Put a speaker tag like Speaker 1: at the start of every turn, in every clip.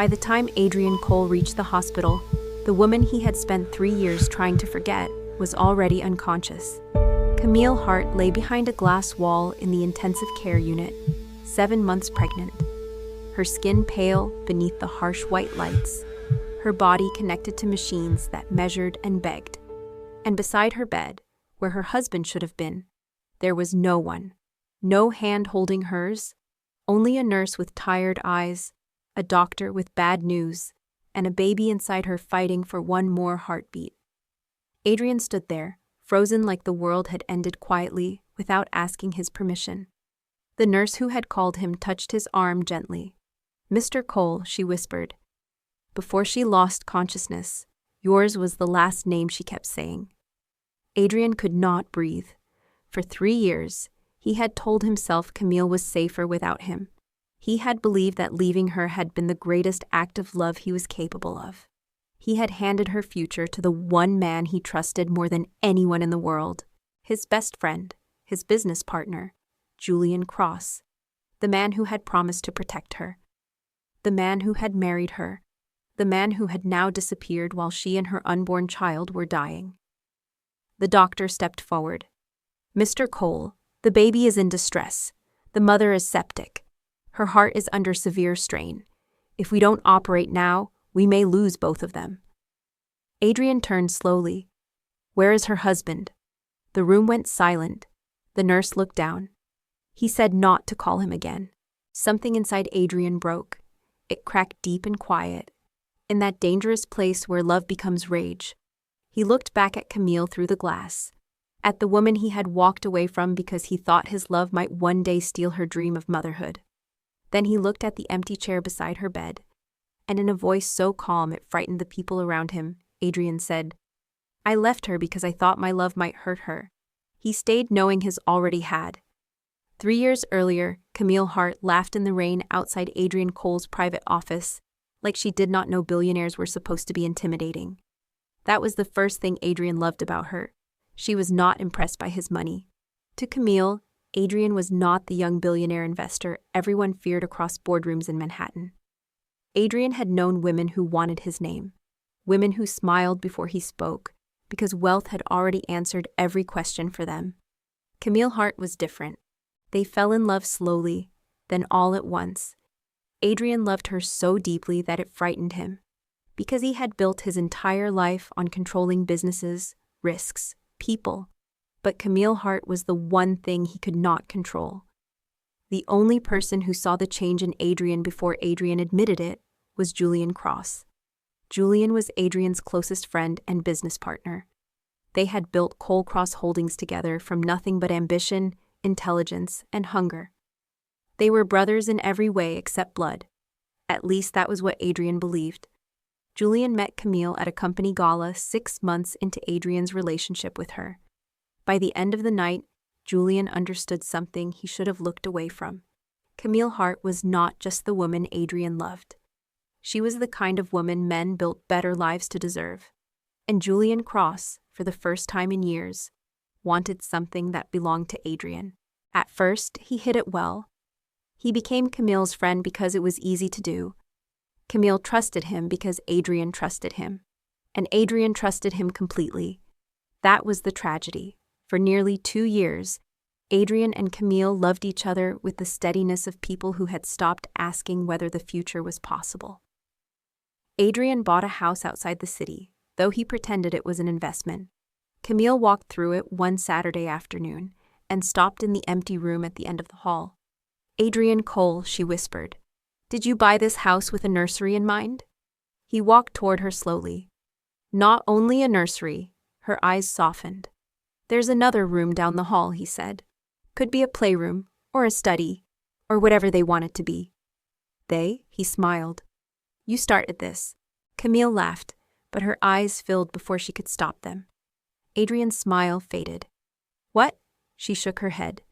Speaker 1: By the time Adrian Cole reached the hospital, the woman he had spent 3 years trying to forget was already unconscious. Camille Hart lay behind a glass wall in the intensive care unit, 7 months pregnant. Her skin pale beneath the harsh white lights, her body connected to machines that measured and begged. And beside her bed, where her husband should have been, there was no one. No hand holding hers, only a nurse with tired eyes, a doctor with bad news, and a baby inside her fighting for one more heartbeat. Adrian stood there, frozen like the world had ended quietly, without asking his permission. The nurse who had called him touched his arm gently. "Mr. Cole," she whispered. Before she lost consciousness, yours was the last name she kept saying. Adrian could not breathe. For 3 years, he had told himself Camille was safer without him. He had believed that leaving her had been the greatest act of love he was capable of. He had handed her future to the one man he trusted more than anyone in the world, his best friend, his business partner, Julian Cross, the man who had promised to protect her, the man who had married her, the man who had now disappeared while she and her unborn child were dying. The doctor stepped forward. "Mr. Cole, the baby is in distress. The mother is septic. Her heart is under severe strain. If we don't operate now, we may lose both of them." Adrian turned slowly. "Where is her husband?" The room went silent. The nurse looked down. He said not to call him again. Something inside Adrian broke. It cracked deep and quiet, in that dangerous place where love becomes rage. He looked back at Camille through the glass, at the woman he had walked away from because he thought his love might one day steal her dream of motherhood. Then he looked at the empty chair beside her bed, and in a voice so calm it frightened the people around him, Adrian said, "I left her because I thought my love might hurt her." He stayed knowing his already had. 3 years earlier, Camille Hart laughed in the rain outside Adrian Cole's private office, like she did not know billionaires were supposed to be intimidating. That was the first thing Adrian loved about her. She was not impressed by his money. To Camille, Adrian was not the young billionaire investor everyone feared across boardrooms in Manhattan. Adrian had known women who wanted his name, women who smiled before he spoke, because wealth had already answered every question for them. Camille Hart was different. They fell in love slowly, then all at once. Adrian loved her so deeply that it frightened him, because he had built his entire life on controlling businesses, risks, people. But Camille Hart was the one thing he could not control. The only person who saw the change in Adrian before Adrian admitted it was Julian Cross. Julian was Adrian's closest friend and business partner. They had built Cole Cross Holdings together from nothing but ambition, intelligence, and hunger. They were brothers in every way except blood. At least that was what Adrian believed. Julian met Camille at a company gala 6 months into Adrian's relationship with her. By the end of the night, Julian understood something he should have looked away from. Camille Hart was not just the woman Adrian loved. She was the kind of woman men built better lives to deserve. And Julian Cross, for the first time in years, wanted something that belonged to Adrian. At first, he hid it well. He became Camille's friend because it was easy to do. Camille trusted him because Adrian trusted him. And Adrian trusted him completely. That was the tragedy. For nearly 2 years, Adrian and Camille loved each other with the steadiness of people who had stopped asking whether the future was possible. Adrian bought a house outside the city, though he pretended it was an investment. Camille walked through it one Saturday afternoon and stopped in the empty room at the end of the hall. "Adrian Cole," she whispered, "did you buy this house with a nursery in mind?" He walked toward her slowly. "Not only a nursery," her eyes softened. "There's another room down the hall," he said. "Could be a playroom, or a study, or whatever they want it to be." "They?" He smiled. "You started this." Camille laughed, but her eyes filled before she could stop them. Adrian's smile faded. "What?" She shook her head.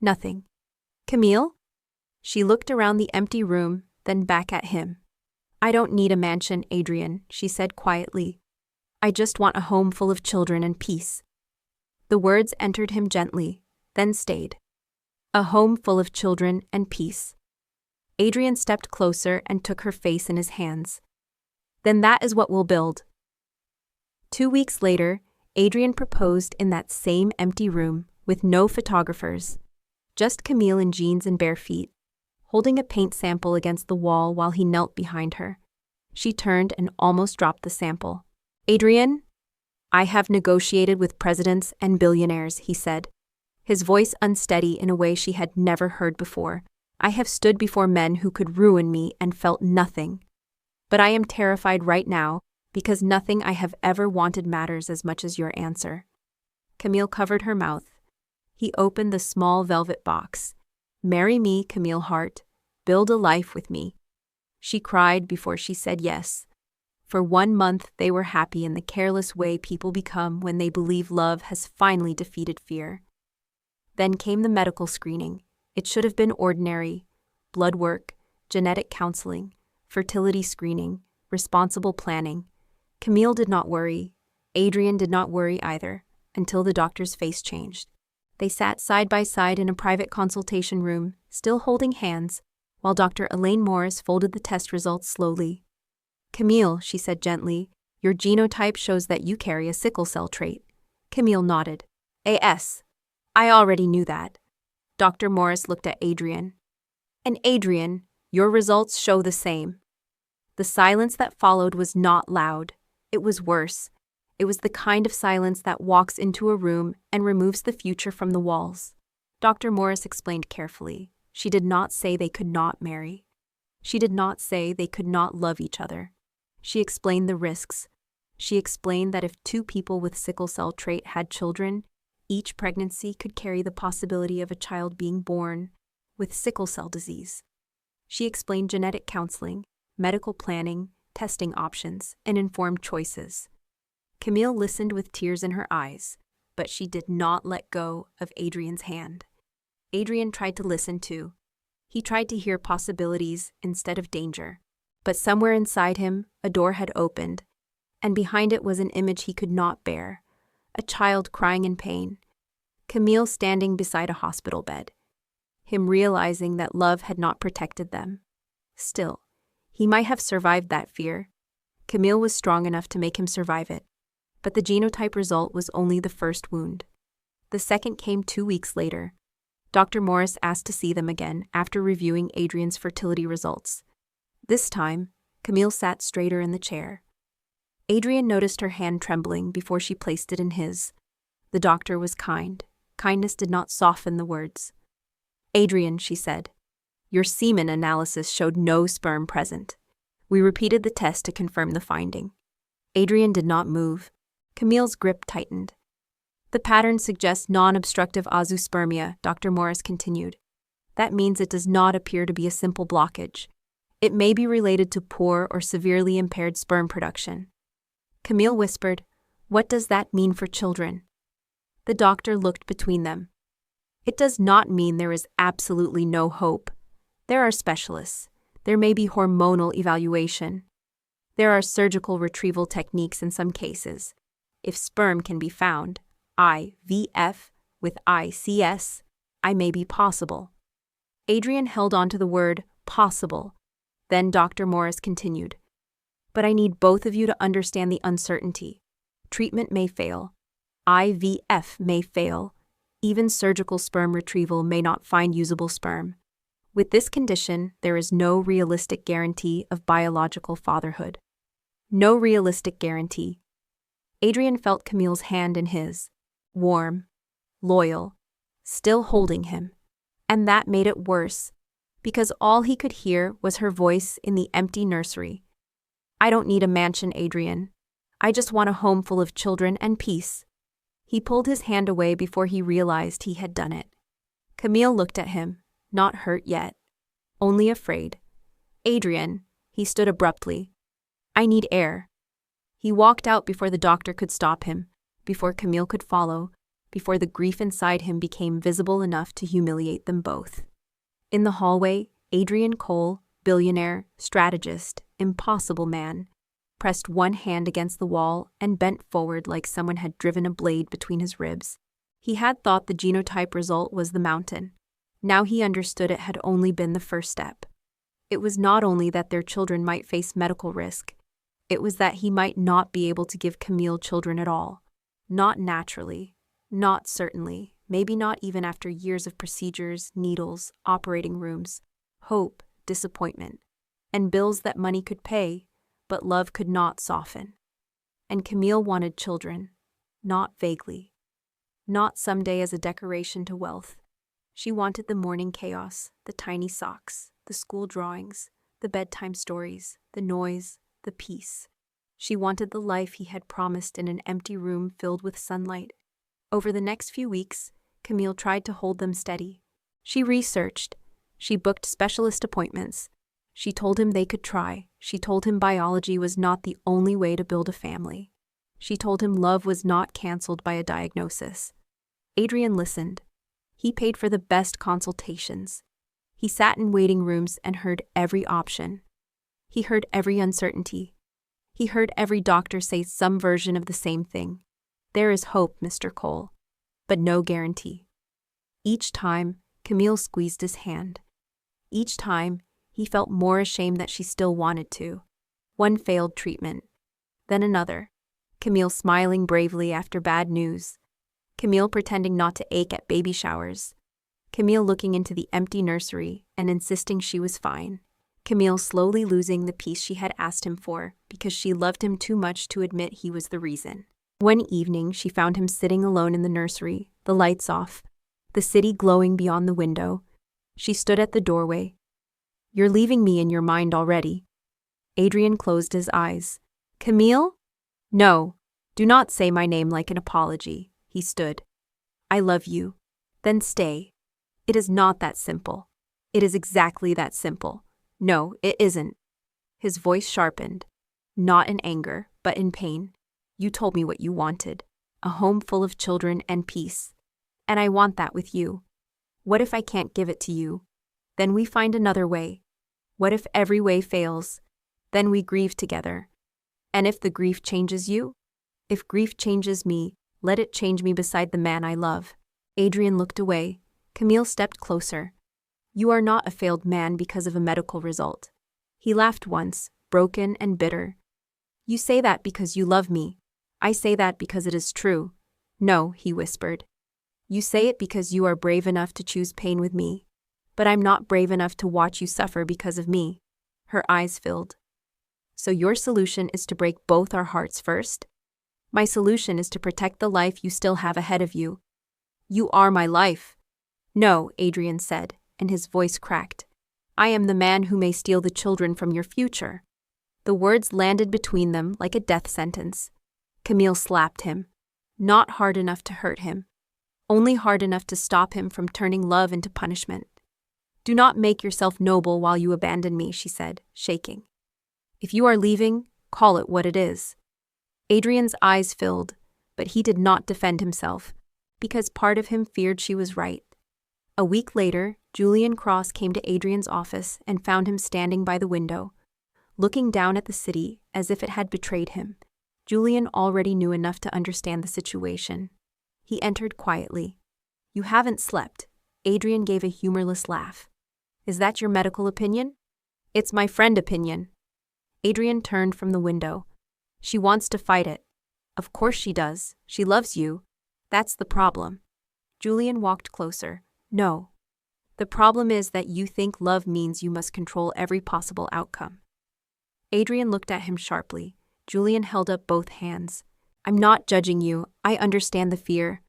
Speaker 1: "Nothing." "Camille?" She looked around the empty room, then back at him. "I don't need a mansion, Adrian," she said quietly. "I just want a home full of children and peace." The words entered him gently, then stayed. A home full of children and peace. Adrian stepped closer and took her face in his hands. Then that is what we'll build. 2 weeks later, Adrian proposed in that same empty room with no photographers, just Camille in jeans and bare feet, holding a paint sample against the wall while he knelt behind her. She turned and almost dropped the sample. Adrian, I have negotiated with presidents and billionaires, he said, his voice unsteady in a way she had never heard before. I have stood before men who could ruin me and felt nothing. But I am terrified right now because nothing I have ever wanted matters as much as your answer. Camille covered her mouth. He opened the small velvet box. Marry me, Camille Hart. Build a life with me. She cried before she said yes. For 1 month they were happy in the careless way people become when they believe love has finally defeated fear. Then came the medical screening. It should have been ordinary. Blood work, genetic counseling, fertility screening, responsible planning. Camille did not worry. Adrian did not worry either, until the doctor's face changed. They sat side by side in a private consultation room, still holding hands, while Dr. Elaine Morris folded the test results slowly. Camille, she said gently, your genotype shows that you carry a sickle cell trait. Camille nodded. AS. I already knew that. Dr. Morris looked at Adrian. And Adrian, your results show the same. The silence that followed was not loud. It was worse. It was the kind of silence that walks into a room and removes the future from the walls. Dr. Morris explained carefully. She did not say they could not marry. She did not say they could not love each other. She explained the risks. She explained that if 2 people with sickle cell trait had children, each pregnancy could carry the possibility of a child being born with sickle cell disease. She explained genetic counseling, medical planning, testing options, and informed choices. Camille listened with tears in her eyes, but she did not let go of Adrian's hand. Adrian tried to listen too. He tried to hear possibilities instead of danger. But somewhere inside him, a door had opened, and behind it was an image he could not bear, a child crying in pain, Camille standing beside a hospital bed, him realizing that love had not protected them. Still, he might have survived that fear. Camille was strong enough to make him survive it. But the genotype result was only the first wound. The second came 2 weeks later. Dr. Morris asked to see them again after reviewing Adrian's fertility results. This time, Camille sat straighter in the chair. Adrian noticed her hand trembling before she placed it in his. The doctor was kind. Kindness did not soften the words. Adrian, she said, your semen analysis showed no sperm present. We repeated the test to confirm the finding. Adrian did not move. Camille's grip tightened. The pattern suggests non-obstructive azoospermia, Dr. Morris continued. That means it does not appear to be a simple blockage. It may be related to poor or severely impaired sperm production. Camille whispered, what does that mean for children? The doctor looked between them. It does not mean there is absolutely no hope. There are specialists. There may be hormonal evaluation. There are surgical retrieval techniques in some cases. If sperm can be found, IVF with ICS, I may be possible. Adrian held on to the word possible. Then Dr. Morris continued. But I need both of you to understand the uncertainty. Treatment may fail. IVF may fail. Even surgical sperm retrieval may not find usable sperm. With this condition, there is no realistic guarantee of biological fatherhood. No realistic guarantee. Adrian felt Camille's hand in his, warm, loyal, still holding him. And that made it worse, because all he could hear was her voice in the empty nursery. I don't need a mansion, Adrian. I just want a home full of children and peace. He pulled his hand away before he realized he had done it. Camille looked at him, not hurt yet, only afraid. Adrian, he stood abruptly. I need air. He walked out before the doctor could stop him, before Camille could follow, before the grief inside him became visible enough to humiliate them both. In the hallway, Adrian Cole, billionaire, strategist, impossible man, pressed one hand against the wall and bent forward like someone had driven a blade between his ribs. He had thought the genotype result was the mountain. Now he understood it had only been the first step. It was not only that their children might face medical risk, it was that he might not be able to give Camille children at all. Not naturally, not certainly, maybe not even after years of procedures, needles, operating rooms, hope, disappointment, and bills that money could pay, but love could not soften. And Camille wanted children, not vaguely, not someday as a decoration to wealth. She wanted the morning chaos, the tiny socks, the school drawings, the bedtime stories, the noise, the peace. She wanted the life he had promised in an empty room filled with sunlight. Over the next few weeks, Camille tried to hold them steady. She researched. She booked specialist appointments. She told him they could try. She told him biology was not the only way to build a family. She told him love was not canceled by a diagnosis. Adrian listened. He paid for the best consultations. He sat in waiting rooms and heard every option. He heard every uncertainty. He heard every doctor say some version of the same thing. There is hope, Mr. Cole, but no guarantee. Each time, Camille squeezed his hand. Each time, he felt more ashamed that she still wanted to. One failed treatment, then another. Camille smiling bravely after bad news. Camille pretending not to ache at baby showers. Camille looking into the empty nursery and insisting she was fine. Camille slowly losing the peace she had asked him for because she loved him too much to admit he was the reason. One evening, she found him sitting alone in the nursery, the lights off, the city glowing beyond the window. She stood at the doorway. "You're leaving me in your mind already." Adrian closed his eyes. "Camille? No, do not say my name like an apology." He stood. "I love you. Then stay." "It is not that simple." "It is exactly that simple." "No, it isn't." His voice sharpened, not in anger, but in pain. "You told me what you wanted, a home full of children and peace. And I want that with you. What if I can't give it to you? Then we find another way. What if every way fails? Then we grieve together. And if the grief changes you? If grief changes me, let it change me beside the man I love." Adrian looked away. Camille stepped closer. "You are not a failed man because of a medical result." He laughed once, broken and bitter. "You say that because you love me. I say that because it is true." "No," he whispered. "You say it because you are brave enough to choose pain with me. But I'm not brave enough to watch you suffer because of me." Her eyes filled. "So your solution is to break both our hearts first?" "My solution is to protect the life you still have ahead of you." "You are my life." "No," Adrian said, and his voice cracked. "I am the man who may steal the children from your future." The words landed between them like a death sentence. Camille slapped him. Not hard enough to hurt him. Only hard enough to stop him from turning love into punishment. "Do not make yourself noble while you abandon me," she said, shaking. "If you are leaving, call it what it is." Adrian's eyes filled, but he did not defend himself, because part of him feared she was right. A week later, Julian Cross came to Adrian's office and found him standing by the window, looking down at the city as if it had betrayed him. Julian already knew enough to understand the situation. He entered quietly. "You haven't slept." Adrian gave a humorless laugh. "Is that your medical opinion?" "It's my friend opinion." Adrian turned from the window. "She wants to fight it." "Of course she does. She loves you. That's the problem." Julian walked closer. "No. The problem is that you think love means you must control every possible outcome." Adrian looked at him sharply. Julian held up both hands. "I'm not judging you. I understand the fear."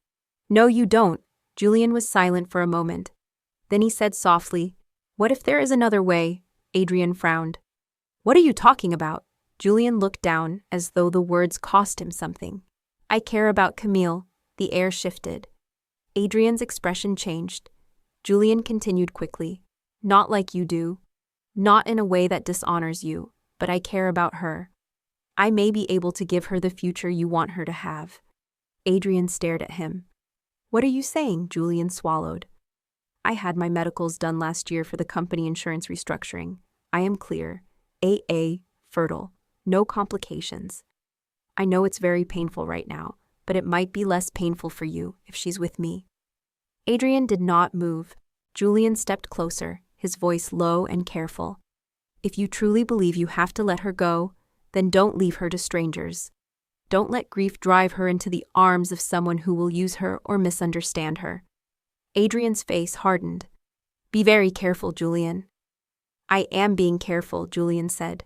Speaker 1: "No, you don't." Julian was silent for a moment. Then he said softly, "What if there is another way?" Adrian frowned. "What are you talking about?" Julian looked down as though the words cost him something. "I care about Camille." The air shifted. Adrian's expression changed. Julian continued quickly. "Not like you do. Not in a way that dishonors you, but I care about her. I may be able to give her the future you want her to have." Adrian stared at him. "What are you saying?" Julian swallowed. "I had my medicals done last year for the company insurance restructuring. I am clear. AA, fertile. No complications. I know it's very painful right now, but it might be less painful for you if she's with me." Adrian did not move. Julian stepped closer, his voice low and careful. If you truly believe you have to let her go, then don't leave her to strangers. Don't let grief drive her into the arms of someone who will use her or misunderstand her. Adrian's face hardened. Be very careful, Julian. I am being careful, Julian said,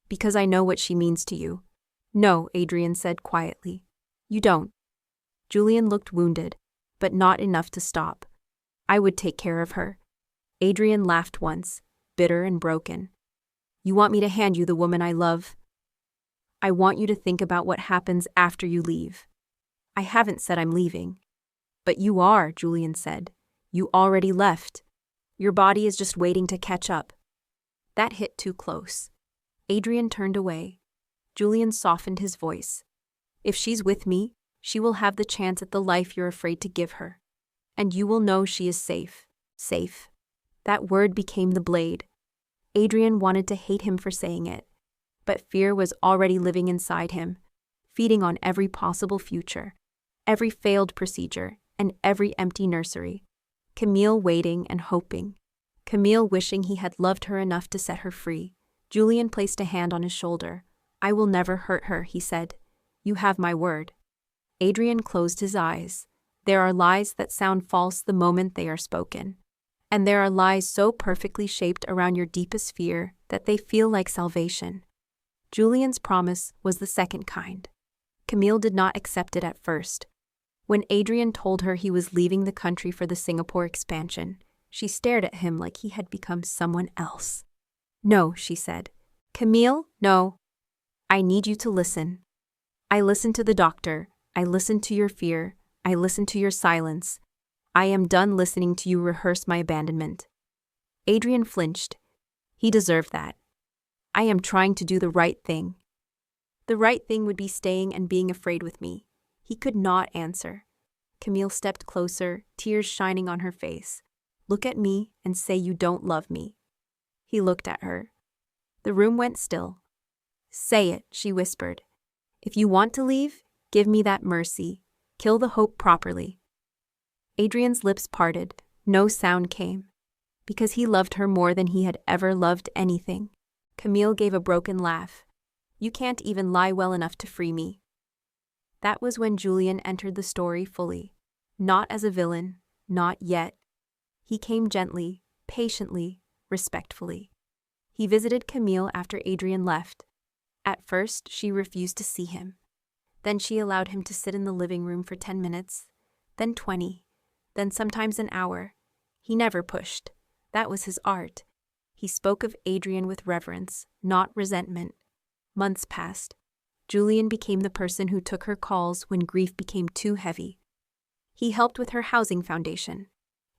Speaker 1: because I know what she means to you. No, Adrian said quietly. You don't. Julian looked wounded, but not enough to stop. I would take care of her. Adrian laughed once, bitter and broken. You want me to hand you the woman I love? I want you to think about what happens after you leave. I haven't said I'm leaving. But you are, Julian said. You already left. Your body is just waiting to catch up. That hit too close. Adrian turned away. Julian softened his voice. If she's with me, she will have the chance at the life you're afraid to give her. And you will know she is safe. Safe. That word became the blade. Adrian wanted to hate him for saying it, but fear was already living inside him, feeding on every possible future, every failed procedure, and every empty nursery. Camille waiting and hoping. Camille wishing he had loved her enough to set her free. Julian placed a hand on his shoulder. I will never hurt her, he said. You have my word. Adrian closed his eyes. There are lies that sound false the moment they are spoken. And there are lies so perfectly shaped around your deepest fear that they feel like salvation. Julian's promise was the second kind. Camille did not accept it at first. When Adrian told her he was leaving the country for the Singapore expansion, she stared at him like he had become someone else. No, she said. Camille, no. I need you to listen. I listened to the doctor. I listened to your fear. I listened to your silence. I am done listening to you rehearse my abandonment. Adrian flinched. He deserved that. I am trying to do the right thing. The right thing would be staying and being afraid with me. He could not answer. Camille stepped closer, tears shining on her face. Look at me and say you don't love me. He looked at her. The room went still. Say it, she whispered. If you want to leave, give me that mercy. Kill the hope properly. Adrian's lips parted. No sound came. Because he loved her more than he had ever loved anything. Camille gave a broken laugh. You can't even lie well enough to free me. That was when Julian entered the story fully. Not as a villain, not yet. He came gently, patiently, respectfully. He visited Camille after Adrian left. At first, she refused to see him. Then she allowed him to sit in the living room for 10 minutes, then 20, then sometimes an hour. He never pushed. That was his art. He spoke of Adrian with reverence, not resentment. Months passed. Julian became the person who took her calls when grief became too heavy. He helped with her housing foundation.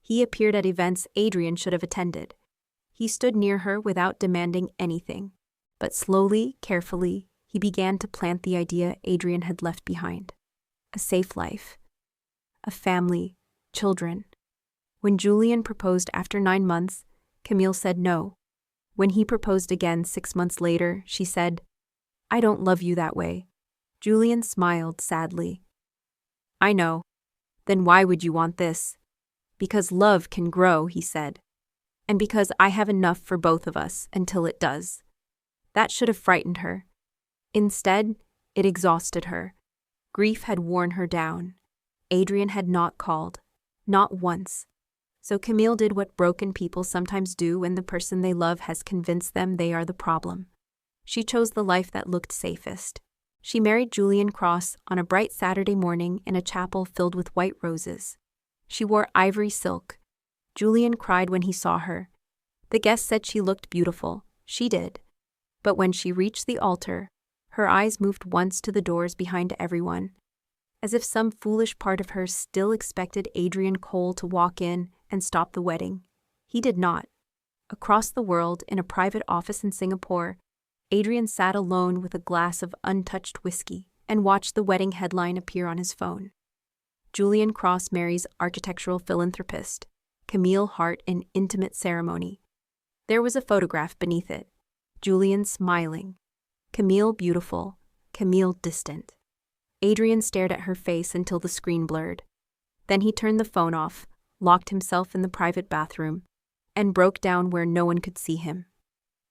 Speaker 1: He appeared at events Adrian should have attended. He stood near her without demanding anything. But slowly, carefully, he began to plant the idea Adrian had left behind. A safe life. A family. Children. When Julian proposed after 9 months, Camille said no. When he proposed again 6 months later, she said, I don't love you that way. Julian smiled sadly. I know. Then why would you want this? Because love can grow, he said. And because I have enough for both of us until it does. That should have frightened her. Instead, it exhausted her. Grief had worn her down. Adrian had not called. Not once. So Camille did what broken people sometimes do when the person they love has convinced them they are the problem. She chose the life that looked safest. She married Julian Cross on a bright Saturday morning in a chapel filled with white roses. She wore ivory silk. Julian cried when he saw her. The guests said she looked beautiful. She did. But when she reached the altar, her eyes moved once to the doors behind everyone, as if some foolish part of her still expected Adrian Cole to walk in and stop the wedding. He did not. Across the world, in a private office in Singapore, Adrian sat alone with a glass of untouched whiskey and watched the wedding headline appear on his phone. Julian Cross marries architectural philanthropist Camille Hart in intimate ceremony. There was a photograph beneath it. Julian smiling. Camille beautiful. Camille distant. Adrian stared at her face until the screen blurred. Then he turned the phone off, locked himself in the private bathroom, and broke down where no one could see him.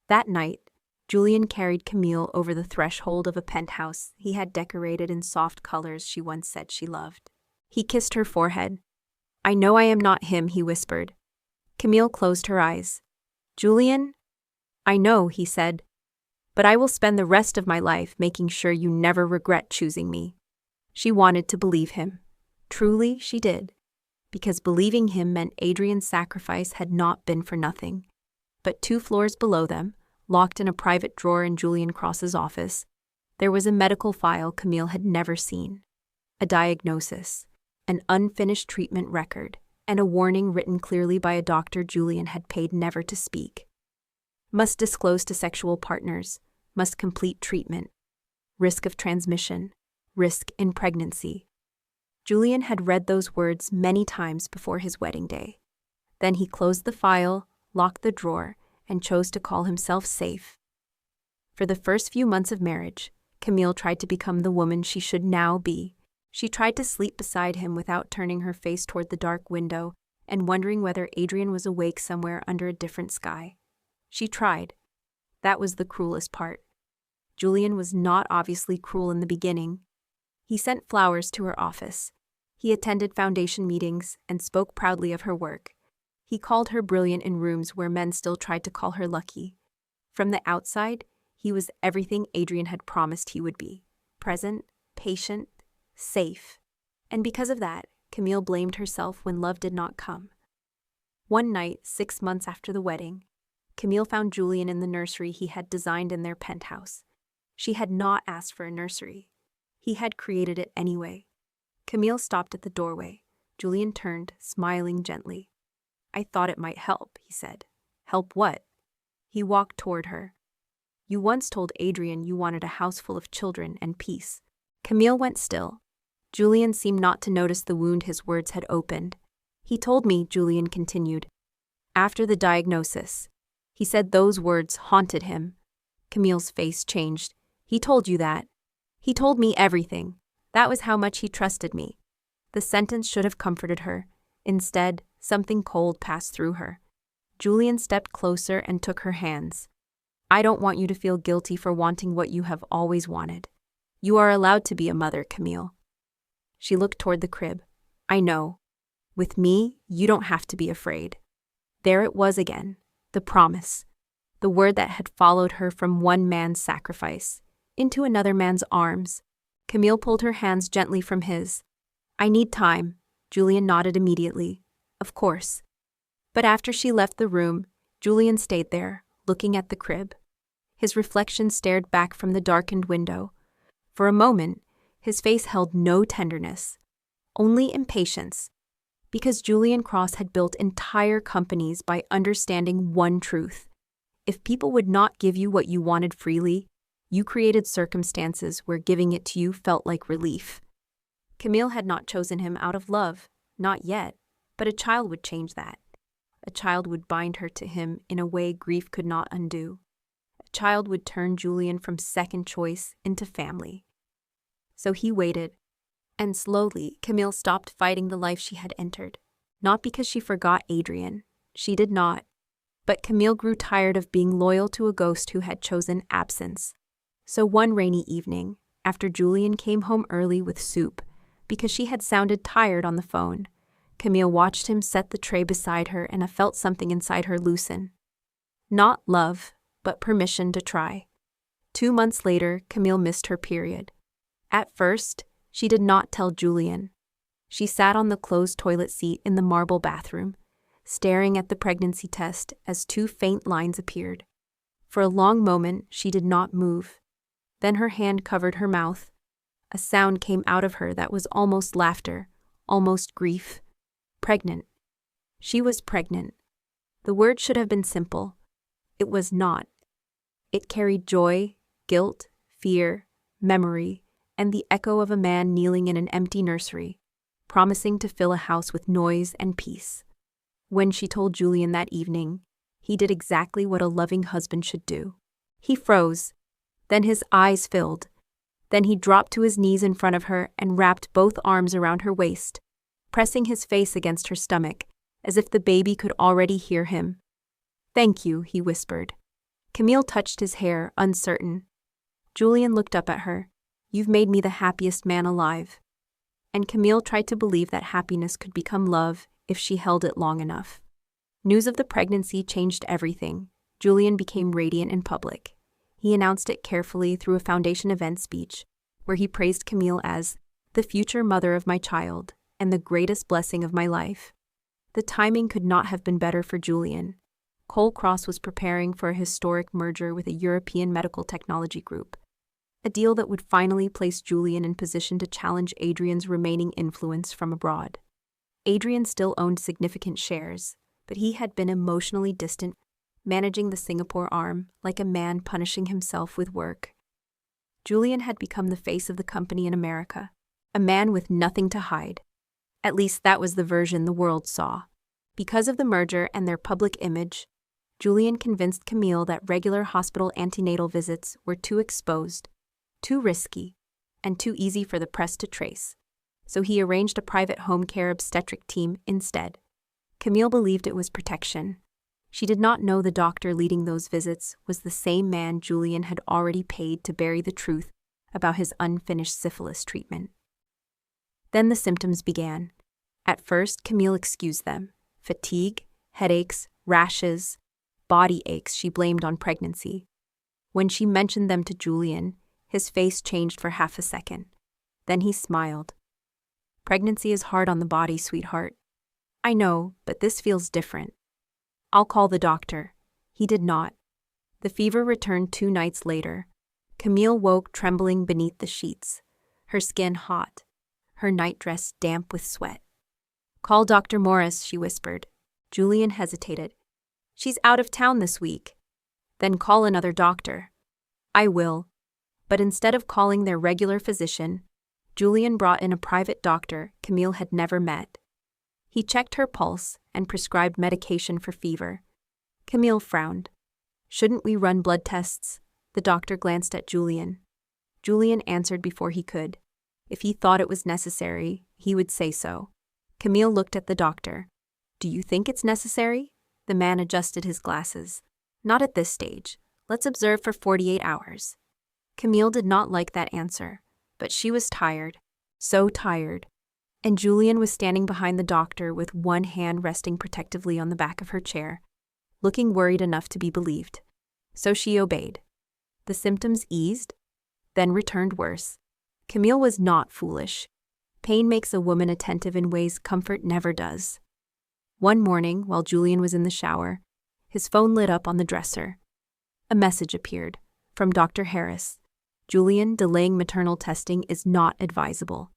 Speaker 1: That night, Julian carried Camille over the threshold of a penthouse he had decorated in soft colors she once said she loved. He kissed her forehead. "I know I am not him," he whispered. Camille closed her eyes. "Julian?" "I know," he said. "But I will spend the rest of my life making sure you never regret choosing me." She wanted to believe him. Truly, she did. Because believing him meant Adrian's sacrifice had not been for nothing. But 2 floors below them, locked in a private drawer in Julian Cross's office, there was a medical file Camille had never seen. A diagnosis, an unfinished treatment record, and a warning written clearly by a doctor Julian had paid never to speak. Must disclose to sexual partners, must complete treatment. Risk of transmission, risk in pregnancy. Julian had read those words many times before his wedding day. Then he closed the file, locked the drawer, and chose to call himself safe. For the first few months of marriage, Camille tried to become the woman she should now be. She tried to sleep beside him without turning her face toward the dark window and wondering whether Adrian was awake somewhere under a different sky. She tried. That was the cruelest part. Julian was not obviously cruel in the beginning. He sent flowers to her office. He attended foundation meetings and spoke proudly of her work. He called her brilliant in rooms where men still tried to call her lucky. From the outside, he was everything Adrian had promised he would be. Present, patient, safe. And because of that, Camille blamed herself when love did not come. One night, 6 months after the wedding, Camille found Julian in the nursery he had designed in their penthouse. She had not asked for a nursery. He had created it anyway. Camille stopped at the doorway. Julian turned, smiling gently. "I thought it might help," he said. "Help what?" He walked toward her. "You once told Adrian you wanted a house full of children and peace." Camille went still. Julian seemed not to notice the wound his words had opened. "He told me," Julian continued, "after the diagnosis. He said those words haunted him." Camille's face changed. "He told you that?" "He told me everything. That was how much he trusted me." The sentence should have comforted her. Instead, something cold passed through her. Julian stepped closer and took her hands. "I don't want you to feel guilty for wanting what you have always wanted. You are allowed to be a mother, Camille." She looked toward the crib. "I know. With me, you don't have to be afraid." There it was again, the promise, the word that had followed her from one man's sacrifice into another man's arms. Camille pulled her hands gently from his. "I need time." Julian nodded immediately. "Of course." But after she left the room, Julian stayed there, looking at the crib. His reflection stared back from the darkened window. For a moment, his face held no tenderness, only impatience, because Julian Cross had built entire companies by understanding one truth. If people would not give you what you wanted freely, you created circumstances where giving it to you felt like relief. Camille had not chosen him out of love, not yet, but a child would change that. A child would bind her to him in a way grief could not undo. A child would turn Julian from second choice into family. So he waited, and slowly Camille stopped fighting the life she had entered. Not because she forgot Adrian, she did not, but Camille grew tired of being loyal to a ghost who had chosen absence. So one rainy evening, after Julian came home early with soup, because she had sounded tired on the phone, Camille watched him set the tray beside her and felt something inside her loosen. Not love, but permission to try. 2 months later, Camille missed her period. At first, she did not tell Julian. She sat on the closed toilet seat in the marble bathroom, staring at the pregnancy test as 2 faint lines appeared. For a long moment, she did not move. Then her hand covered her mouth. A sound came out of her that was almost laughter, almost grief. Pregnant. She was pregnant. The word should have been simple. It was not. It carried joy, guilt, fear, memory, and the echo of a man kneeling in an empty nursery, promising to fill a house with noise and peace. When she told Julian that evening, he did exactly what a loving husband should do. He froze. Then his eyes filled. Then he dropped to his knees in front of her and wrapped both arms around her waist, pressing his face against her stomach, as if the baby could already hear him. "Thank you," he whispered. Camille touched his hair, uncertain. Julian looked up at her. "You've made me the happiest man alive." And Camille tried to believe that happiness could become love if she held it long enough. News of the pregnancy changed everything. Julian became radiant in public. He announced it carefully through a foundation event speech, where he praised Camille as the future mother of my child and the greatest blessing of my life. The timing could not have been better for Julian. Cole Cross was preparing for a historic merger with a European medical technology group, a deal that would finally place Julian in position to challenge Adrian's remaining influence from abroad. Adrian still owned significant shares, but he had been emotionally distant, managing the Singapore arm like a man punishing himself with work. Julian had become the face of the company in America, a man with nothing to hide. At least that was the version the world saw. Because of the merger and their public image, Julian convinced Camille that regular hospital antenatal visits were too exposed, too risky, and too easy for the press to trace. So he arranged a private home care obstetric team instead. Camille believed it was protection. She did not know the doctor leading those visits was the same man Julian had already paid to bury the truth about his unfinished syphilis treatment. Then the symptoms began. At first, Camille excused them. Fatigue, headaches, rashes, body aches she blamed on pregnancy. When she mentioned them to Julian, his face changed for half a second. Then he smiled. "Pregnancy is hard on the body, sweetheart. I know, but this feels different. I'll call the doctor." He did not. The fever returned 2 nights later. Camille woke trembling beneath the sheets, her skin hot, her nightdress damp with sweat. "Call Dr. Morris," she whispered. Julian hesitated. "She's out of town this week." "Then call another doctor." "I will." But instead of calling their regular physician, Julian brought in a private doctor Camille had never met. He checked her pulse and prescribed medication for fever. Camille frowned. "Shouldn't we run blood tests?" The doctor glanced at Julian. Julian answered before he could. If he thought it was necessary, he would say so. Camille looked at the doctor. "Do you think it's necessary?" The man adjusted his glasses. "Not at this stage. Let's observe for 48 hours. Camille did not like that answer, but she was tired. So tired. And Julian was standing behind the doctor with one hand resting protectively on the back of her chair, looking worried enough to be believed. So she obeyed. The symptoms eased, then returned worse. Camille was not foolish. Pain makes a woman attentive in ways comfort never does. One morning, while Julian was in the shower, his phone lit up on the dresser. A message appeared, from Dr. Harris. "Julian, delaying maternal testing is not advisable.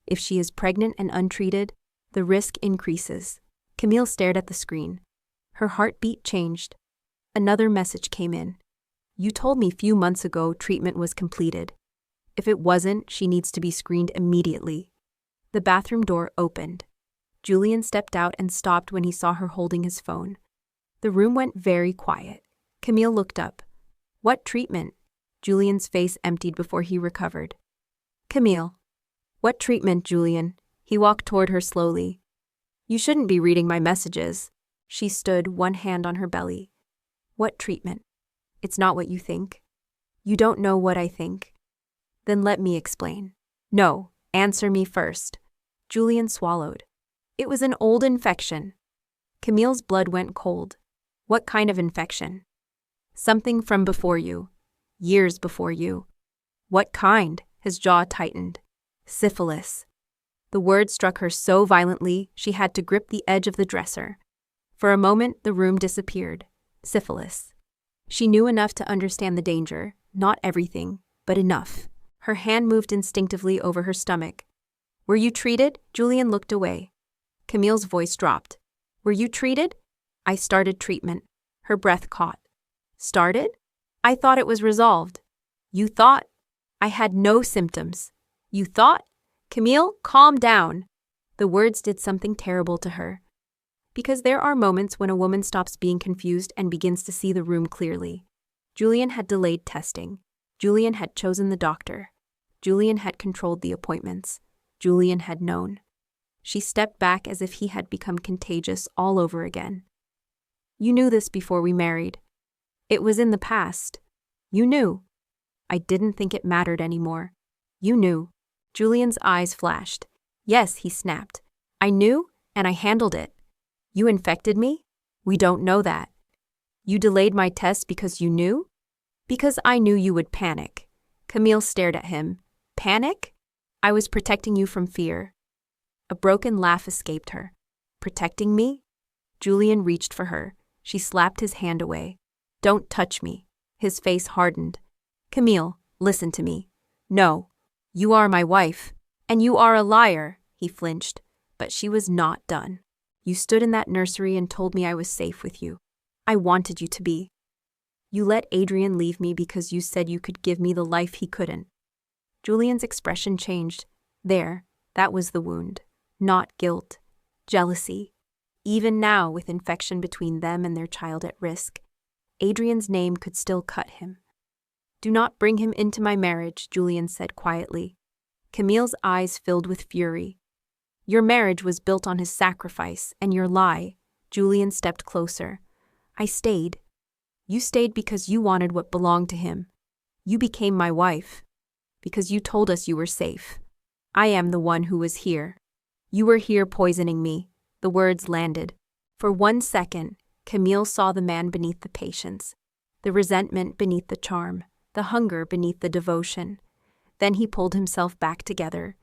Speaker 1: If she is pregnant and untreated, the risk increases." Camille stared at the screen. Her heartbeat changed. Another message came in. "You told me few months ago treatment was completed. If it wasn't, she needs to be screened immediately." The bathroom door opened. Julian stepped out and stopped when he saw her holding his phone. The room went very quiet. Camille looked up. "What treatment?" Julian's face emptied before he recovered. "Camille." "What treatment, Julian?" He walked toward her slowly. "You shouldn't be reading my messages." She stood, one hand on her belly. "What treatment?" "It's not what you think." "You don't know what I think." "Then let me explain." "No, answer me first." Julian swallowed. "It was an old infection." Camille's blood went cold. "What kind of infection?" "Something from before you. Years before you." "What kind?" His jaw tightened. "Syphilis." The word struck her so violently she had to grip the edge of the dresser. For a moment, the room disappeared. Syphilis. She knew enough to understand the danger, not everything, but enough. Her hand moved instinctively over her stomach. "Were you treated?" Julian looked away. Camille's voice dropped. "Were you treated?" "I started treatment." Her breath caught. "Started?" "I thought it was resolved." "You thought?" "I had no symptoms." "You thought?" "Camille, calm down." The words did something terrible to her. Because there are moments when a woman stops being confused and begins to see the room clearly. Julian had delayed testing. Julian had chosen the doctor. Julian had controlled the appointments. Julian had known. She stepped back as if he had become contagious all over again. "You knew this before we married." It was in the past. You knew. I didn't think it mattered anymore. You knew. Julian's eyes flashed. Yes, he snapped. I knew, and I handled it. You infected me? We don't know that. You delayed my test because you knew? Because I knew you would panic. Camille stared at him. Panic? I was protecting you from fear. A broken laugh escaped her. Protecting me? Julian reached for her. She slapped his hand away. Don't touch me. His face hardened. Camille, listen to me. No. You are my wife. And you are a liar. He flinched. But she was not done. You stood in that nursery and told me I was safe with you. I wanted you to be. You let Adrian leave me because you said you could give me the life he couldn't. Julian's expression changed. There, that was the wound. Not guilt. Jealousy. Even now, with infection between them and their child at risk, Adrian's name could still cut him. Do not bring him into my marriage, Julian said quietly. Camille's eyes filled with fury. Your marriage was built on his sacrifice and your lie. Julian stepped closer. I stayed. You stayed because you wanted what belonged to him. You became my wife. Because you told us you were safe. I am the one who was here. You were here poisoning me. The words landed. For 1 second, Camille saw the man beneath the patience, the resentment beneath the charm, the hunger beneath the devotion. Then he pulled himself back together.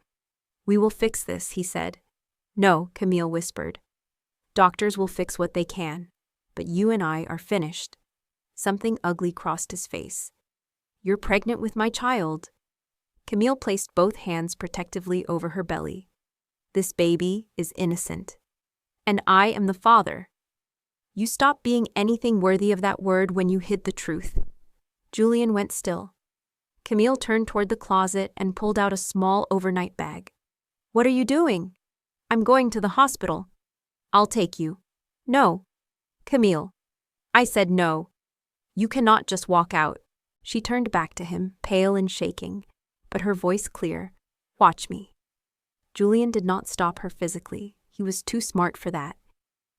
Speaker 1: We will fix this, he said. No, Camille whispered. Doctors will fix what they can, but you and I are finished. Something ugly crossed his face. You're pregnant with my child. Camille placed both hands protectively over her belly. This baby is innocent. And I am the father. You stopped being anything worthy of that word when you hid the truth. Julian went still. Camille turned toward the closet and pulled out a small overnight bag. What are you doing? I'm going to the hospital. I'll take you. No. Camille. I said no. You cannot just walk out. She turned back to him, pale and shaking, but her voice clear. Watch me. Julian did not stop her physically. He was too smart for that.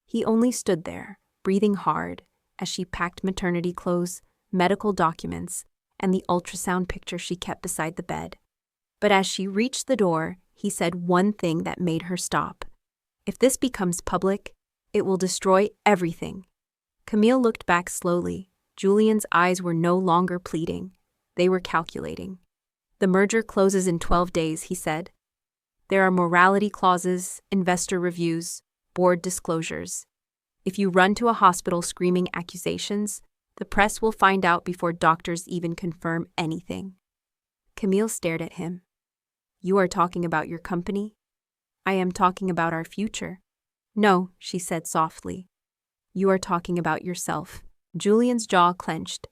Speaker 1: He only stood there, breathing hard, as she packed maternity clothes, medical documents, and the ultrasound picture she kept beside the bed. But as she reached the door, he said one thing that made her stop. If this becomes public, it will destroy everything. Camille looked back slowly. Julian's eyes were no longer pleading. They were calculating. The merger closes in 12 days, he said. There are morality clauses, investor reviews, board disclosures. If you run to a hospital screaming accusations, the press will find out before doctors even confirm anything. Camille stared at him. You are talking about your company? I am talking about our future. No, she said softly. You are talking about yourself. Julian's jaw clenched.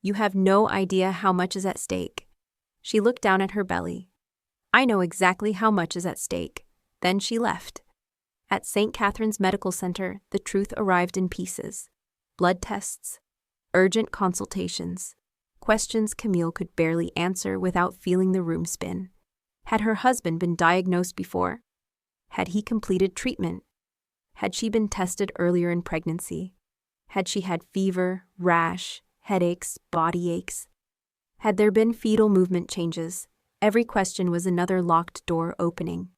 Speaker 1: You have no idea how much is at stake. She looked down at her belly. I know exactly how much is at stake. Then she left. At St. Catherine's Medical Center, the truth arrived in pieces. Blood tests, urgent consultations, questions Camille could barely answer without feeling the room spin. Had her husband been diagnosed before? Had he completed treatment? Had she been tested earlier in pregnancy? Had she had fever, rash, headaches, body aches? Had there been fetal movement changes? Every question was another locked door opening.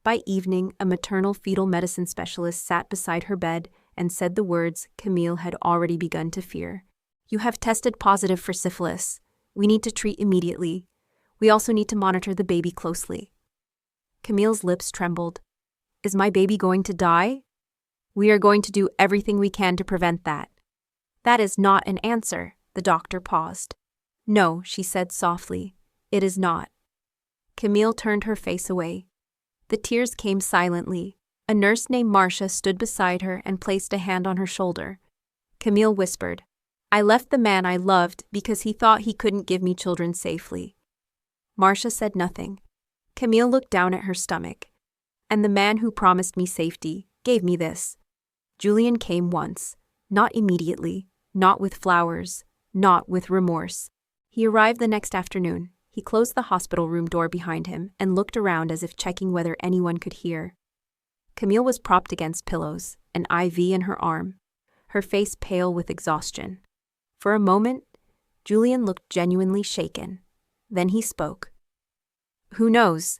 Speaker 1: By evening, a maternal fetal medicine specialist sat beside her bed and said the words Camille had already begun to fear. You have tested positive for syphilis. We need to treat immediately. We also need to monitor the baby closely. Camille's lips trembled. Is my baby going to die? We are going to do everything we can to prevent that. That is not an answer, the doctor paused. No, she said softly. It is not. Camille turned her face away. The tears came silently. A nurse named Marcia stood beside her and placed a hand on her shoulder. Camille whispered, I left the man I loved because he thought he couldn't give me children safely. Marcia said nothing. Camille looked down at her stomach. And the man who promised me safety gave me this. Julian came once, not immediately, not with flowers, not with remorse. He arrived the next afternoon. He closed the hospital room door behind him and looked around as if checking whether anyone could hear. Camille was propped against pillows, an IV in her arm, her face pale with exhaustion. For a moment, Julian looked genuinely shaken. Then he spoke. "Who knows?"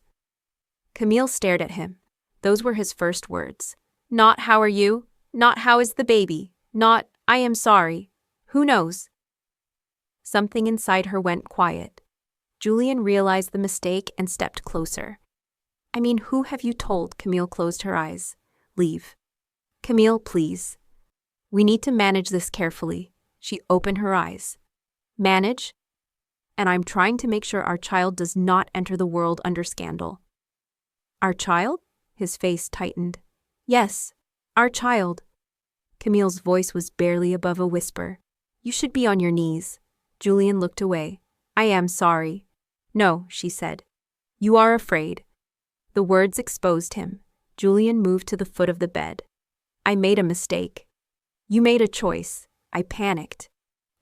Speaker 1: Camille stared at him. Those were his first words. Not "how are you?" Not "how is the baby?" Not "I am sorry." Who knows? Something inside her went quiet. Julian realized the mistake and stepped closer. "I mean, who have you told?" Camille closed her eyes. "Leave." "Camille, please. We need to manage this carefully." She opened her eyes. "Manage? And I'm trying to make sure our child does not enter the world under scandal." "Our child?" His face tightened. "Yes, our child." Camille's voice was barely above a whisper. "You should be on your knees." Julian looked away. "I am sorry." "No," she said. "You are afraid." The words exposed him. Julian moved to the foot of the bed. "I made a mistake." "You made a choice." I panicked.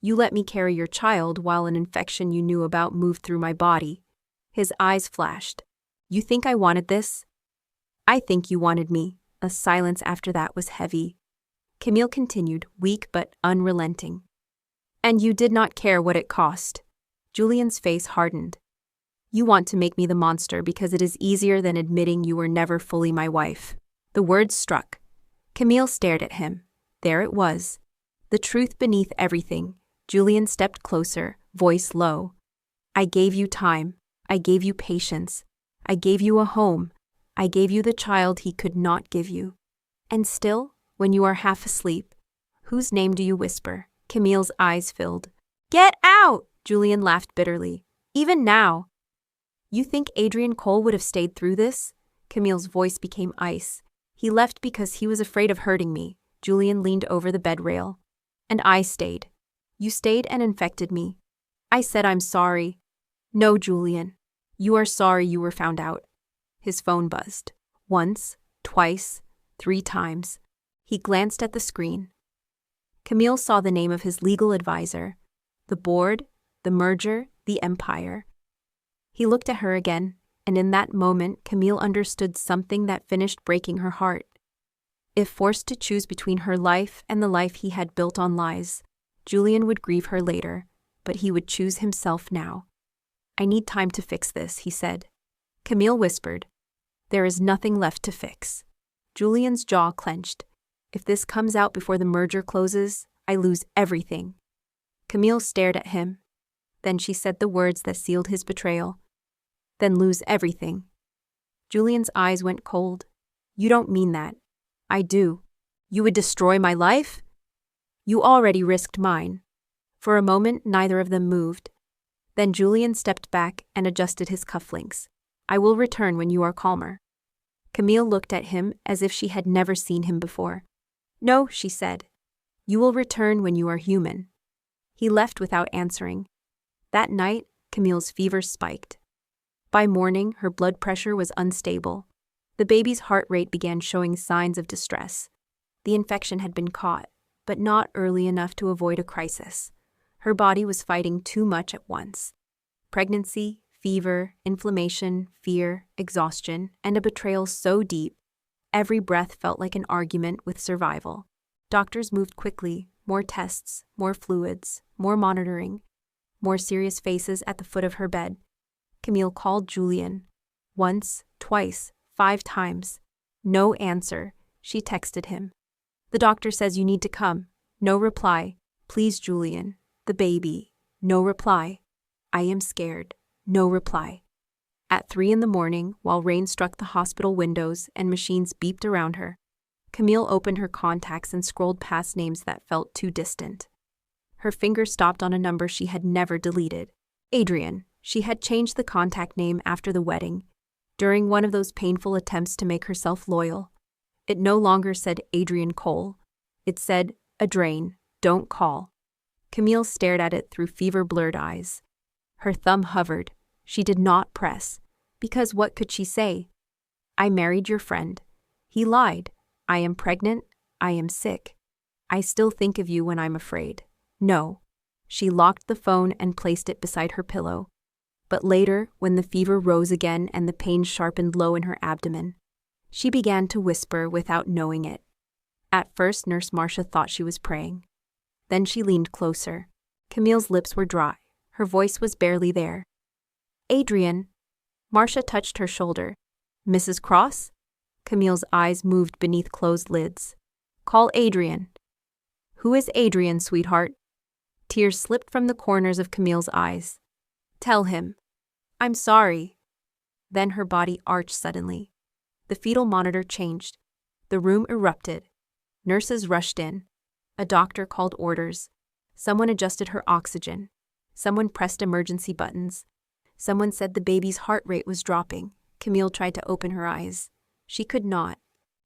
Speaker 1: "You let me carry your child while an infection you knew about moved through my body." His eyes flashed. "You think I wanted this?" "I think you wanted me." A silence after that was heavy. Camille continued, weak but unrelenting. "And you did not care what it cost." Julian's face hardened. "You want to make me the monster because it is easier than admitting you were never fully my wife." The words struck. Camille stared at him. There it was. The truth beneath everything. Julian stepped closer, voice low. "I gave you time. I gave you patience. I gave you a home. I gave you the child he could not give you. And still, when you are half asleep, whose name do you whisper?" Camille's eyes filled. "Get out!" Julian laughed bitterly. "Even now." "You think Adrian Cole would have stayed through this?" Camille's voice became ice. "He left because he was afraid of hurting me." Julian leaned over the bed rail. "And I stayed. You stayed and infected me. I said I'm sorry." "No, Julian. You are sorry you were found out." His phone buzzed. Once, twice, 3 times. He glanced at the screen. Camille saw the name of his legal advisor. The board, the merger, the empire. He looked at her again, and in that moment Camille understood something that finished breaking her heart. If forced to choose between her life and the life he had built on lies, Julian would grieve her later, but he would choose himself now. "I need time to fix this," he said. Camille whispered, "There is nothing left to fix." Julian's jaw clenched. "If this comes out before the merger closes, I lose everything." Camille stared at him. Then she said the words that sealed his betrayal. "Then lose everything." Julian's eyes went cold. "You don't mean that." "I do." "You would destroy my life?" "You already risked mine." For a moment, neither of them moved. Then Julian stepped back and adjusted his cufflinks. "I will return when you are calmer." Camille looked at him as if she had never seen him before. "No," she said. "You will return when you are human." He left without answering. That night, Camille's fever spiked. By morning, her blood pressure was unstable. The baby's heart rate began showing signs of distress. The infection had been caught, but not early enough to avoid a crisis. Her body was fighting too much at once. Pregnancy, fever, inflammation, fear, exhaustion, and a betrayal so deep, every breath felt like an argument with survival. Doctors moved quickly, more tests, more fluids, more monitoring, more serious faces at the foot of her bed. Camille called Julian. Once, twice, 5 times. No answer. She texted him. "The doctor says you need to come." No reply. "Please, Julian. The baby." No reply. "I am scared." No reply. At 3 in the morning, while rain struck the hospital windows and machines beeped around her, Camille opened her contacts and scrolled past names that felt too distant. Her finger stopped on a number she had never deleted. Adrian. She had changed the contact name after the wedding, during one of those painful attempts to make herself loyal. It no longer said Adrian Cole. It said, "Adrian, don't call." Camille stared at it through fever-blurred eyes. Her thumb hovered. She did not press. Because what could she say? "I married your friend. He lied. I am pregnant. I am sick. I still think of you when I'm afraid. No." She locked the phone and placed it beside her pillow. But later, when the fever rose again and the pain sharpened low in her abdomen, she began to whisper without knowing it. At first, Nurse Marcia thought she was praying. Then she leaned closer. Camille's lips were dry. Her voice was barely there. Adrian. Marcia touched her shoulder. Mrs. Cross? Camille's eyes moved beneath closed lids. Call Adrian. Who is Adrian, sweetheart? Tears slipped from the corners of Camille's eyes. Tell him. I'm sorry. Then her body arched suddenly. The fetal monitor changed. The room erupted. Nurses rushed in. A doctor called orders. Someone adjusted her oxygen. Someone pressed emergency buttons. Someone said the baby's heart rate was dropping. Camille tried to open her eyes. She could not.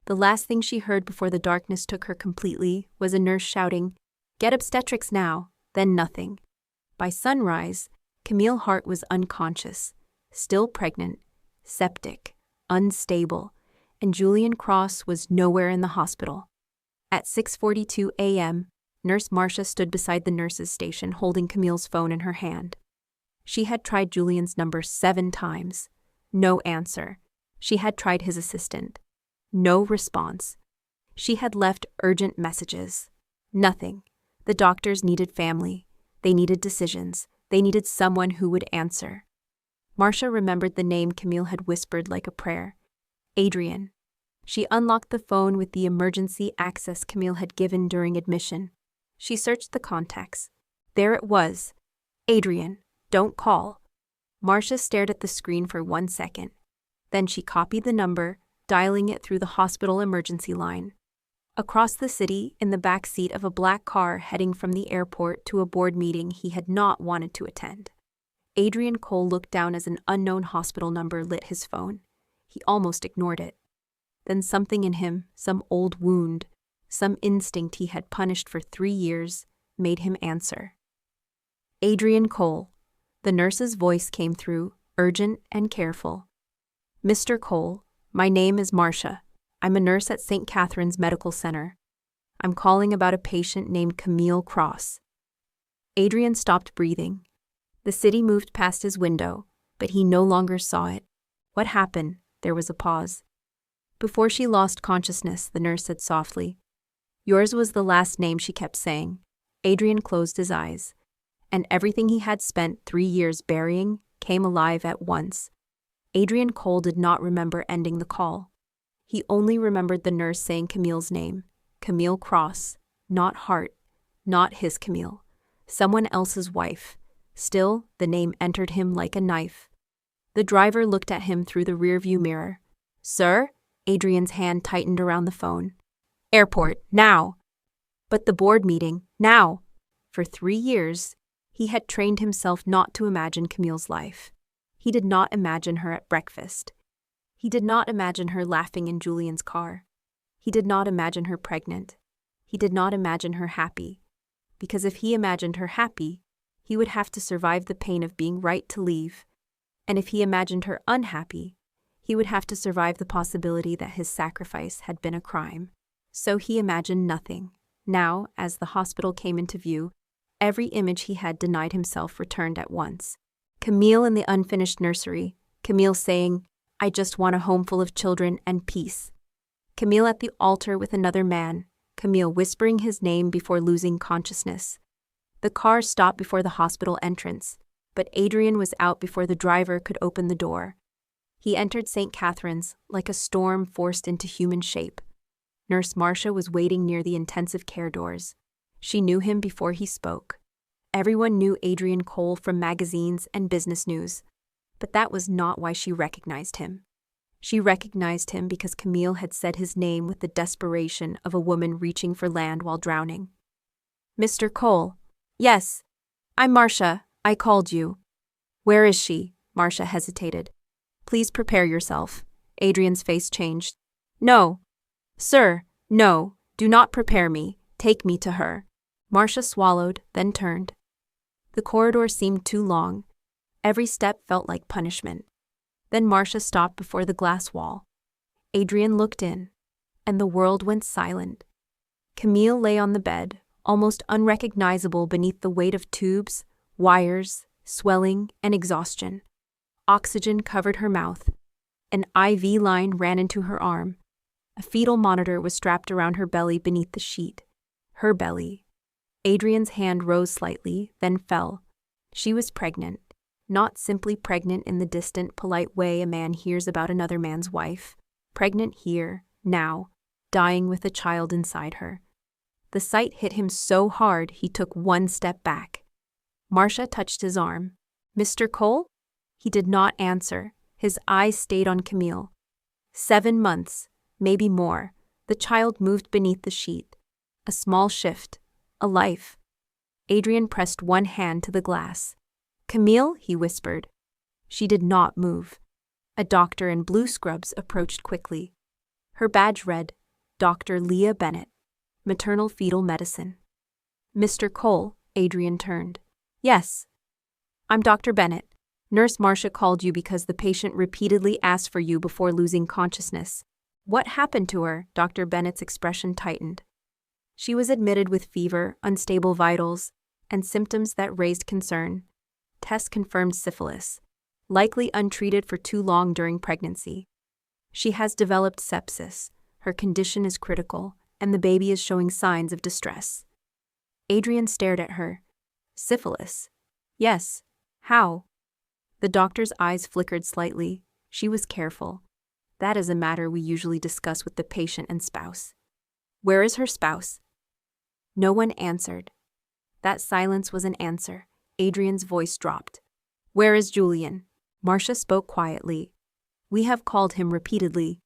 Speaker 1: The last thing she heard before the darkness took her completely was a nurse shouting, "Get obstetrics now," then nothing. By sunrise, Camille Hart was unconscious, still pregnant, septic, unstable, and Julian Cross was nowhere in the hospital. At 6:42 a.m., Nurse Marcia stood beside the nurse's station holding Camille's phone in her hand. She had tried Julian's number 7 times. No answer. She had tried his assistant. No response. She had left urgent messages. Nothing. The doctors needed family. They needed decisions. They needed someone who would answer. Marcia remembered the name Camille had whispered like a prayer. Adrian. She unlocked the phone with the emergency access Camille had given during admission. She searched the contacts. There it was. Adrian, don't call. Marcia stared at the screen for 1 second. Then she copied the number, dialing it through the hospital emergency line. Across the city, in the back seat of a black car heading from the airport to a board meeting he had not wanted to attend, Adrian Cole looked down as an unknown hospital number lit his phone. He almost ignored it. Then something in him, some old wound, some instinct he had punished for 3 years, made him answer. Adrian Cole. The nurse's voice came through, urgent and careful. Mr. Cole, my name is Marcia. I'm a nurse at St. Catherine's Medical Center. I'm calling about a patient named Camille Cross. Adrian stopped breathing. The city moved past his window, but he no longer saw it. What happened? There was a pause. Before she lost consciousness, the nurse said softly. Yours was the last name she kept saying. Adrian closed his eyes, and everything he had spent 3 years burying came alive at once. Adrian Cole did not remember ending the call. He only remembered the nurse saying Camille's name, Camille Cross, not Hart, not his Camille, someone else's wife. Still, the name entered him like a knife. The driver looked at him through the rearview mirror. Sir? Adrian's hand tightened around the phone. Airport, now! But the board meeting, now! For 3 years, he had trained himself not to imagine Camille's life. He did not imagine her at breakfast. He did not imagine her laughing in Julian's car. He did not imagine her pregnant. He did not imagine her happy. Because if he imagined her happy, he would have to survive the pain of being right to leave. And if he imagined her unhappy, he would have to survive the possibility that his sacrifice had been a crime. So he imagined nothing. Now, as the hospital came into view, every image he had denied himself returned at once. Camille in the unfinished nursery, Camille saying, I just want a home full of children and peace. Camille at the altar with another man, Camille whispering his name before losing consciousness. The car stopped before the hospital entrance, but Adrian was out before the driver could open the door. He entered St. Catherine's like a storm forced into human shape. Nurse Marcia was waiting near the intensive care doors. She knew him before he spoke. Everyone knew Adrian Cole from magazines and business news, but that was not why she recognized him. She recognized him because Camille had said his name with the desperation of a woman reaching for land while drowning. Mr. Cole. Yes. I'm Marcia. I called you. Where is she? Marcia hesitated. Please prepare yourself. Adrian's face changed. No. Sir, no. Do not prepare me. Take me to her. Marcia swallowed, then turned. The corridor seemed too long. Every step felt like punishment. Then Marcia stopped before the glass wall. Adrian looked in, and the world went silent. Camille lay on the bed, almost unrecognizable beneath the weight of tubes, wires, swelling, and exhaustion. Oxygen covered her mouth. An IV line ran into her arm. A fetal monitor was strapped around her belly beneath the sheet. Her belly. Adrian's hand rose slightly, then fell. She was pregnant. Not simply pregnant in the distant, polite way a man hears about another man's wife. Pregnant here, now, dying with a child inside her. The sight hit him so hard he took one step back. Marcia touched his arm. "Mr. Cole?" He did not answer. His eyes stayed on Camille. 7 months, maybe more. The child moved beneath the sheet. A small shift. A life. Adrian pressed one hand to the glass. "Camille," he whispered. She did not move. A doctor in blue scrubs approached quickly. Her badge read, Dr. Leah Bennett, Maternal Fetal Medicine. "Mr. Cole," Adrian turned. "Yes. I'm Dr. Bennett. Nurse Marcia called you because the patient repeatedly asked for you before losing consciousness." "What happened to her?" Dr. Bennett's expression tightened. She was admitted with fever, unstable vitals, and symptoms that raised concern. Tests confirmed syphilis, likely untreated for too long during pregnancy. She has developed sepsis. Her condition is critical, and the baby is showing signs of distress. Adrian stared at her. "Syphilis?" "Yes. How?" The doctor's eyes flickered slightly. She was careful. "That is a matter we usually discuss with the patient and spouse." "Where is her spouse?" No one answered. That silence was an answer. Adrian's voice dropped. "Where is Julian?" Marcia spoke quietly. "We have called him repeatedly.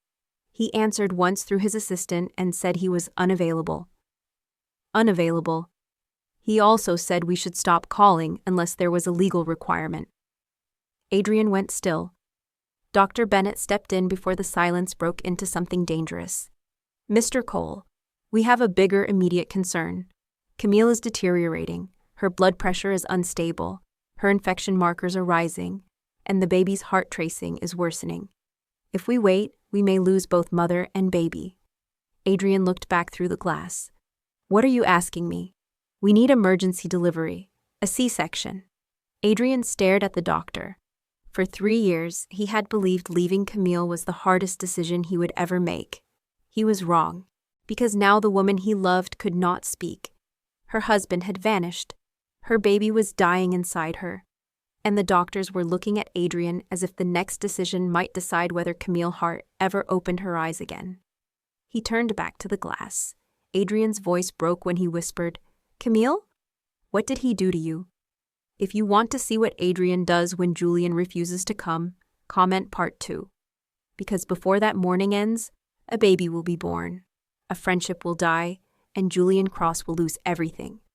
Speaker 1: He answered once through his assistant and said he was unavailable." "Unavailable?" "He also said we should stop calling unless there was a legal requirement." Adrian went still. Dr. Bennett stepped in before the silence broke into something dangerous. "Mr. Cole, we have a bigger immediate concern. Camille is deteriorating. Her blood pressure is unstable. Her infection markers are rising, and the baby's heart tracing is worsening. If we wait, we may lose both mother and baby." Adrian looked back through the glass. "What are you asking me?" "We need emergency delivery. A C-section." Adrian stared at the doctor. For 3 years, he had believed leaving Camille was the hardest decision he would ever make. He was wrong, because now the woman he loved could not speak. Her husband had vanished. Her baby was dying inside her. And the doctors were looking at Adrian as if the next decision might decide whether Camille Hart ever opened her eyes again. He turned back to the glass. Adrian's voice broke when he whispered, "Camille? What did he do to you?" If you want to see what Adrian does when Julian refuses to come, comment part 2. Because before that morning ends, a baby will be born, a friendship will die, and Julian Cross will lose everything.